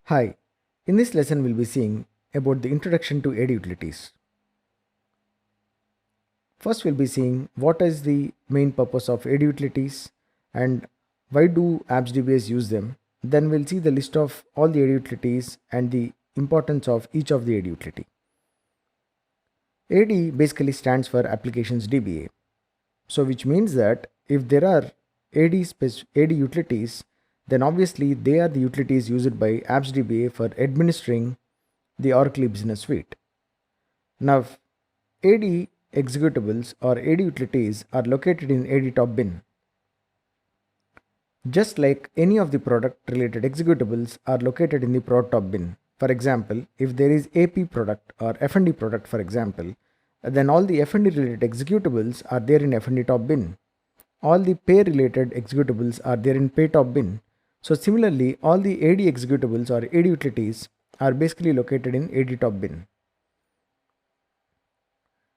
Hi, in this lesson we'll be seeing about the introduction to AD utilities. First we'll be seeing what is the main purpose of AD utilities and why do apps DBAs use them. Then we'll see the list of all the AD utilities and the importance of each of the AD utility. AD basically stands for Applications DBA. So which means that if there are AD utilities, then obviously they are the utilities used by apps DBA for administering the Oracle Business Suite. Now, AD executables or AD utilities are located in AD top bin. Just like any of the product related executables are located in the prod top bin. For example, if there is AP product or F&D product for example, then all the F&D related executables are there in F&D top bin. All the pay related executables are there in pay top bin. So similarly, all the AD executables or AD utilities are basically located in AD top bin.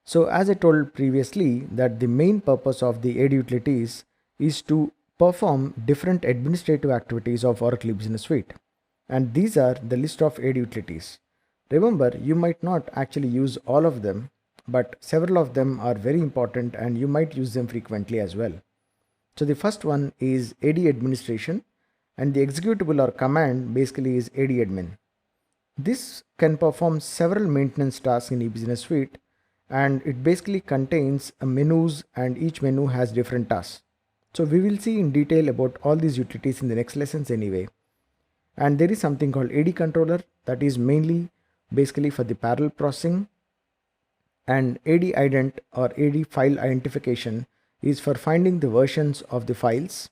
So as I told previously that the main purpose of the AD utilities is to perform different administrative activities of Oracle Business Suite. And these are the list of AD utilities. Remember, you might not actually use all of them, but several of them are very important and you might use them frequently as well. So the first one is AD administration, and the executable or command basically is AD admin. This can perform several maintenance tasks in eBusiness Suite, and it basically contains menus, and each menu has different tasks. So we will see in detail about all these utilities in the next lessons anyway. And there is something called AD controller that is mainly basically for the parallel processing, and AD ident or AD file identification is for finding the versions of the files.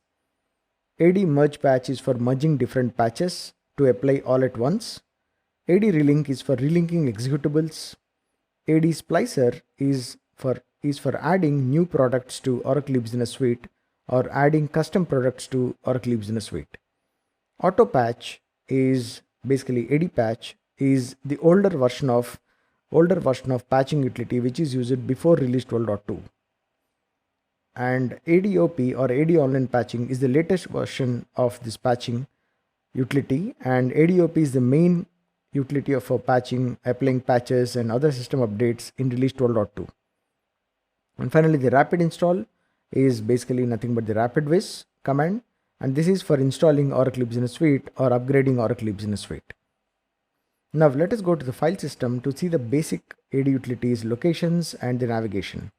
AD merge patch is for merging different patches to apply all at once. AD relink is for relinking executables. AD splicer is for adding new products to Oracle Business Suite or adding custom products to Oracle Business Suite. Auto patch is basically AD patch is the older version of patching utility which is used before release 12.2. And ADOP or AD online patching is the latest version of this patching utility, and ADOP is the main utility for patching, applying patches and other system updates in release 12.2. And finally, the rapid install is basically nothing but the rapid-viz command, and this is for installing Oracle Business Suite or upgrading Oracle Business Suite. Now let us go to the file system to see the basic AD utilities, locations and the navigation.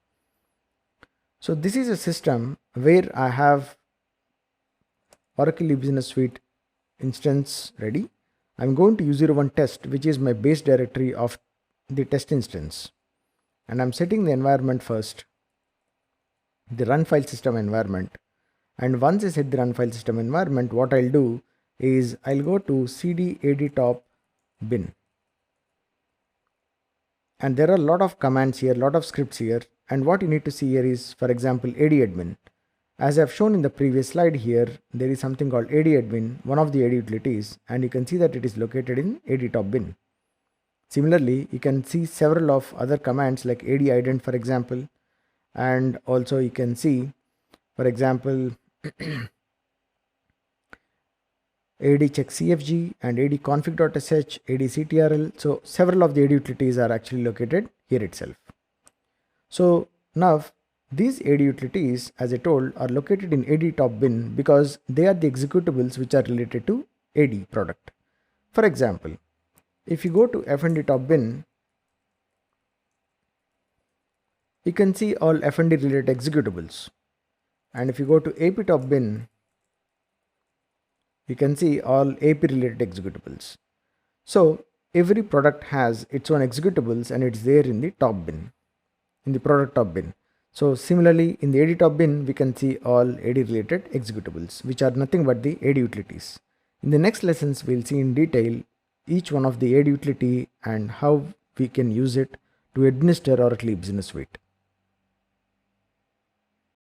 So this is a system where I have Oracle Business Suite instance ready. I'm going to U01 test, which is my base directory of the test instance. And I'm setting the environment first, the run file system environment. And once I set the run file system environment, what I'll do is I'll go to cd AD top bin. And there are a lot of commands here, a lot of scripts here. And what you need to see here is, for example, AD admin. As I've shown in the previous slide here, there is something called AD admin, one of the AD utilities, and you can see that it is located in AD top bin. Similarly, you can see several of other commands like AD ident, for example, and also you can see, for example, AD check CFG and AD config.sh, AD ctrl. So several of the AD utilities are actually located here itself. So now these AD utilities, as I told, are located in AD top bin because they are the executables which are related to AD product. For example, if you go to F&D top bin, you can see all F&D related executables. And if you go to AP top bin, you can see all AP related executables. So every product has its own executables and it's there in the top bin, in the product top bin. So similarly, in the AD top bin, we can see all AD related executables, which are nothing but the AD utilities. In the next lessons, we'll see in detail each one of the AD utility and how we can use it to administer Oracle Business Suite.